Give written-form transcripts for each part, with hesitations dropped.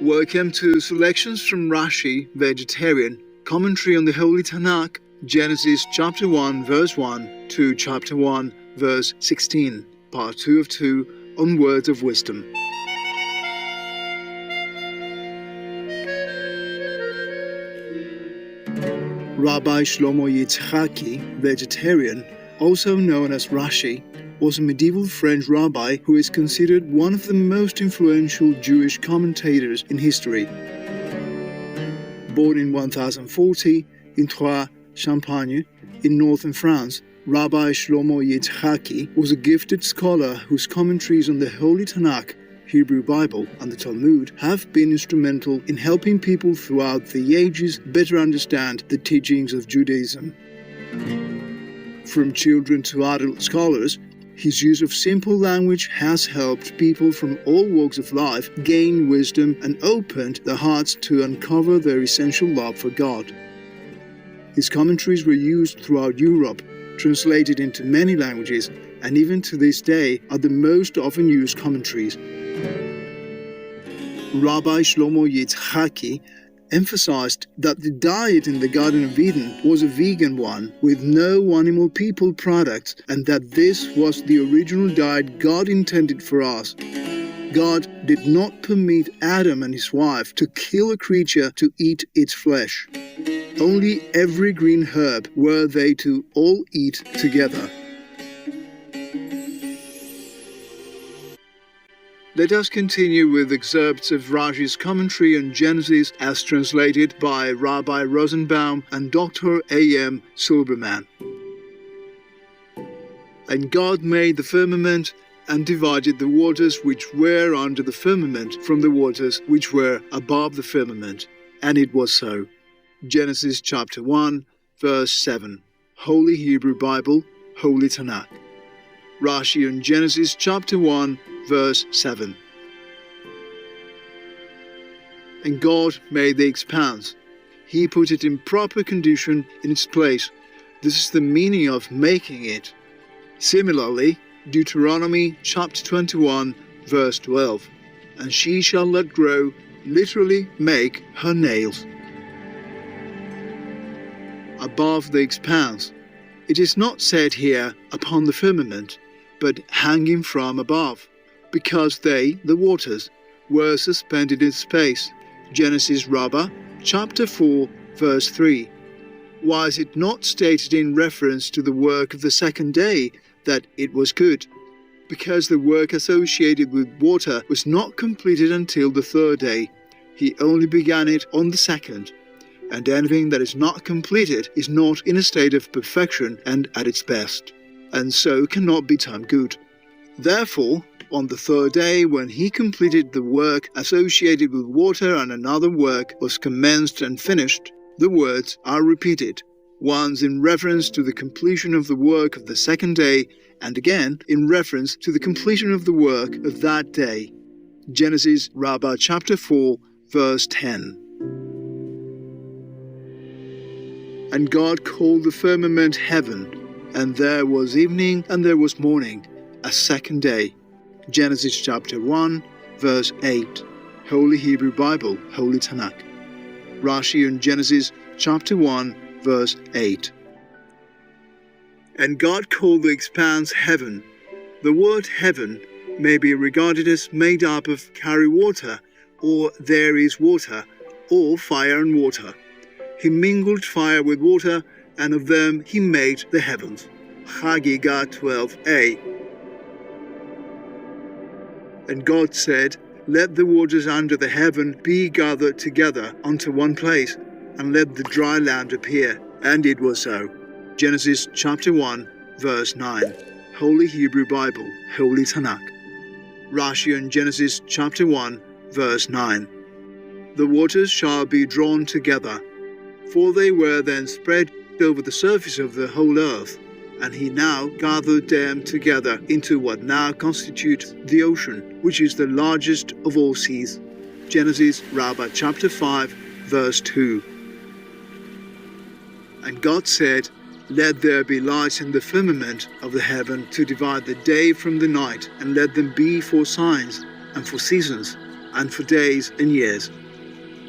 Welcome to Selections from Rashi, Vegetarian, Commentary on the Holy Tanakh, Genesis chapter 1 verse 1 to chapter 1 verse 16, part 2 of 2 on Words of Wisdom. Rabbi Shlomo Yitzchaki, Vegetarian, also known as Rashi, was a medieval French rabbi who is considered one of the most influential Jewish commentators in history. Born in 1040 in Troyes, Champagne, in northern France, Rabbi Shlomo Yitzchaki was a gifted scholar whose commentaries on the Holy Tanakh, Hebrew Bible, and the Talmud have been instrumental in helping people throughout the ages better understand the teachings of Judaism. From children to adult scholars, his use of simple language has helped people from all walks of life gain wisdom and opened their hearts to uncover their essential love for God. His commentaries were used throughout Europe, translated into many languages, and even to this day are the most often used commentaries. Rabbi Shlomo Yitzchaki emphasized that the diet in the Garden of Eden was a vegan one with no animal people products, and that this was the original diet God intended for us. God did not permit Adam and his wife to kill a creature to eat its flesh. Only every green herb were they to all eat together. Let us continue with excerpts of Rashi's commentary on Genesis as translated by Rabbi Rosenbaum and Dr. A.M. Silberman. And God made the firmament and divided the waters which were under the firmament from the waters which were above the firmament. And it was so. Genesis chapter 1, verse 7. Holy Hebrew Bible, Holy Tanakh. Rashi on Genesis chapter 1, verse 7. And God made the expanse. He put it in proper condition in its place. This is the meaning of making it. Similarly, Deuteronomy chapter 21, verse 12. And she shall let grow, literally make her nails. Above the expanse. It is not said here upon the firmament, but hanging from above, because they, the waters, were suspended in space. Genesis Rabbah, chapter 4, verse 3. Why is it not stated in reference to the work of the second day that it was good? Because the work associated with water was not completed until the third day. He only began it on the second. And anything that is not completed is not in a state of perfection and at its best, and so cannot be termed good. Therefore, on the third day, when he completed the work associated with water and another work was commenced and finished, the words are repeated, once in reference to the completion of the work of the second day, and again in reference to the completion of the work of that day. Genesis Rabbah chapter 4, verse 10. And God called the firmament heaven, and there was evening and there was morning, a second day. Genesis chapter 1, verse 8. Holy Hebrew Bible, Holy Tanakh. Rashi on Genesis chapter 1, verse 8. And God called the expanse heaven. The word heaven may be regarded as made up of carry water, or there is water, or fire and water. He mingled fire with water, and of them he made the heavens. Hagigah 12a. And God said, Let the waters under the heaven be gathered together unto one place, and let the dry land appear. And it was so. Genesis chapter 1, verse 9. Holy Hebrew Bible, Holy Tanakh. Rashi on Genesis chapter 1, verse 9. The waters shall be drawn together, for they were then spread over the surface of the whole earth, and he now gathered them together into what now constitutes the ocean, which is the largest of all seas. Genesis Rabbah chapter 5, verse 2. And God said, Let there be lights in the firmament of the heaven to divide the day from the night, and let them be for signs and for seasons, and for days and years.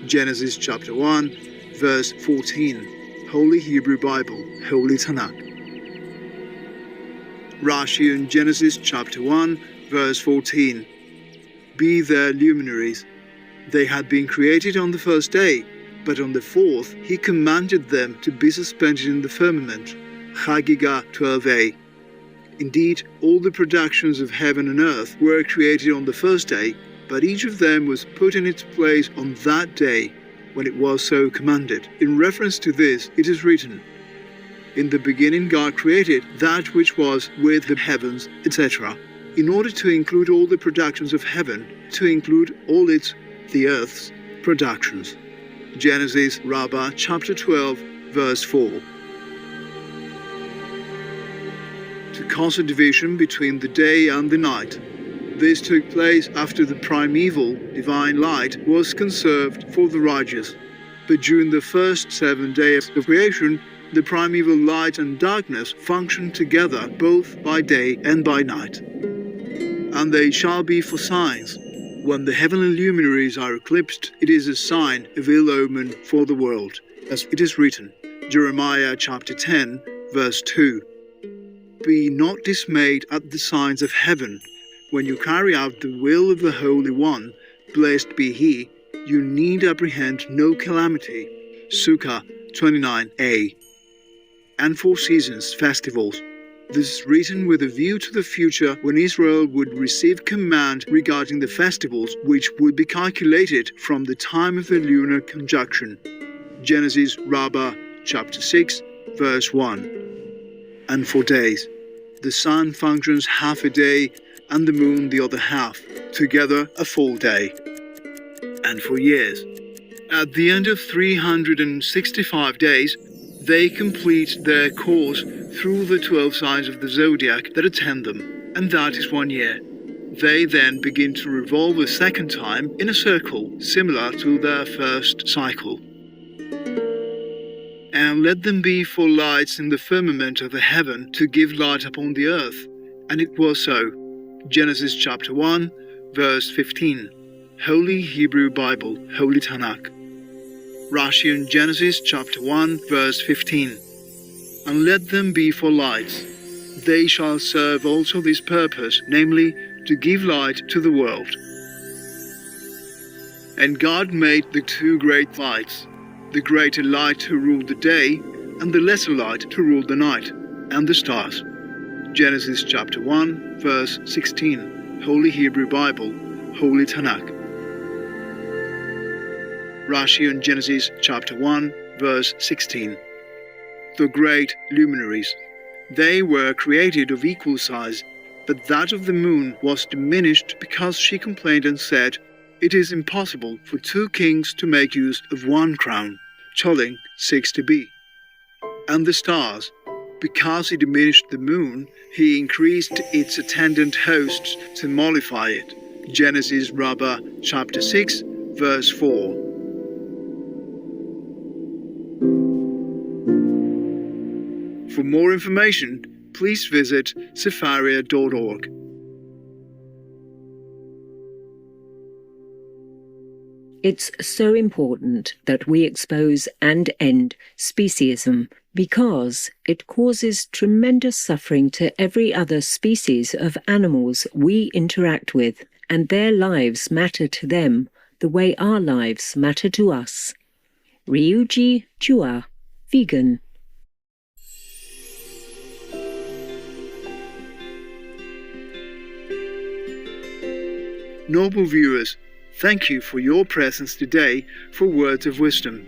Genesis chapter 1, verse 14. Holy Hebrew Bible, Holy Tanakh. Rashi in Genesis chapter 1, verse 14. Be there luminaries. They had been created on the first day, but on the fourth he commanded them to be suspended in the firmament. Chagiga 12a. Indeed, all the productions of heaven and earth were created on the first day, but each of them was put in its place on that day, when it was so commanded. In reference to this, it is written, in the beginning God created that which was with the heavens, etc., in order to include all the productions of heaven, to include all the earth's productions. Genesis Rabbah chapter 12, verse 4. To cause a division between the day and the night. This took place after the primeval divine light was conserved for the righteous. But during the first 7 days of creation, the primeval light and darkness functioned together both by day and by night. And they shall be for signs. When the heavenly luminaries are eclipsed, it is a sign of ill omen for the world, as it is written, Jeremiah chapter 10, verse 2. Be not dismayed at the signs of heaven. When you carry out the will of the Holy One, blessed be He, you need apprehend no calamity. Sukkah 29a. And for seasons, festivals. This is written with a view to the future when Israel would receive command regarding the festivals which would be calculated from the time of the lunar conjunction. Genesis Rabbah chapter 6, verse 1. And for days. The sun functions half a day and the moon the other half, together a full day. And for years. At the end of 365 days, they complete their course through the 12 signs of the zodiac that attend them, and that is 1 year. They then begin to revolve a second time in a circle similar to their first cycle. And let them be for lights in the firmament of the heaven to give light upon the earth. And it was so. Genesis chapter 1, verse 15. Holy Hebrew Bible, Holy Tanakh. Rashi in Genesis chapter 1, verse 15. And let them be for lights. They shall serve also this purpose, namely, to give light to the world. And God made the 2 great lights, the greater light to rule the day, and the lesser light to rule the night, and the stars. Genesis chapter 1, verse 16. Holy Hebrew Bible, Holy Tanakh. Rashi in Genesis chapter 1, verse 16. The great luminaries. They were created of equal size, but that of the moon was diminished because she complained and said, it is impossible for 2 kings to make use of 1 crown. Choling 60b. And the stars, because he diminished the moon, he increased its attendant hosts to mollify it. Genesis Rabbah chapter 6, verse 4. For more information, please visit sepharia.org. It's so important that we expose and end speciesism because it causes tremendous suffering to every other species of animals we interact with, and their lives matter to them the way our lives matter to us. Ryuji Chua, vegan. Noble viewers, thank you for your presence today for Words of Wisdom.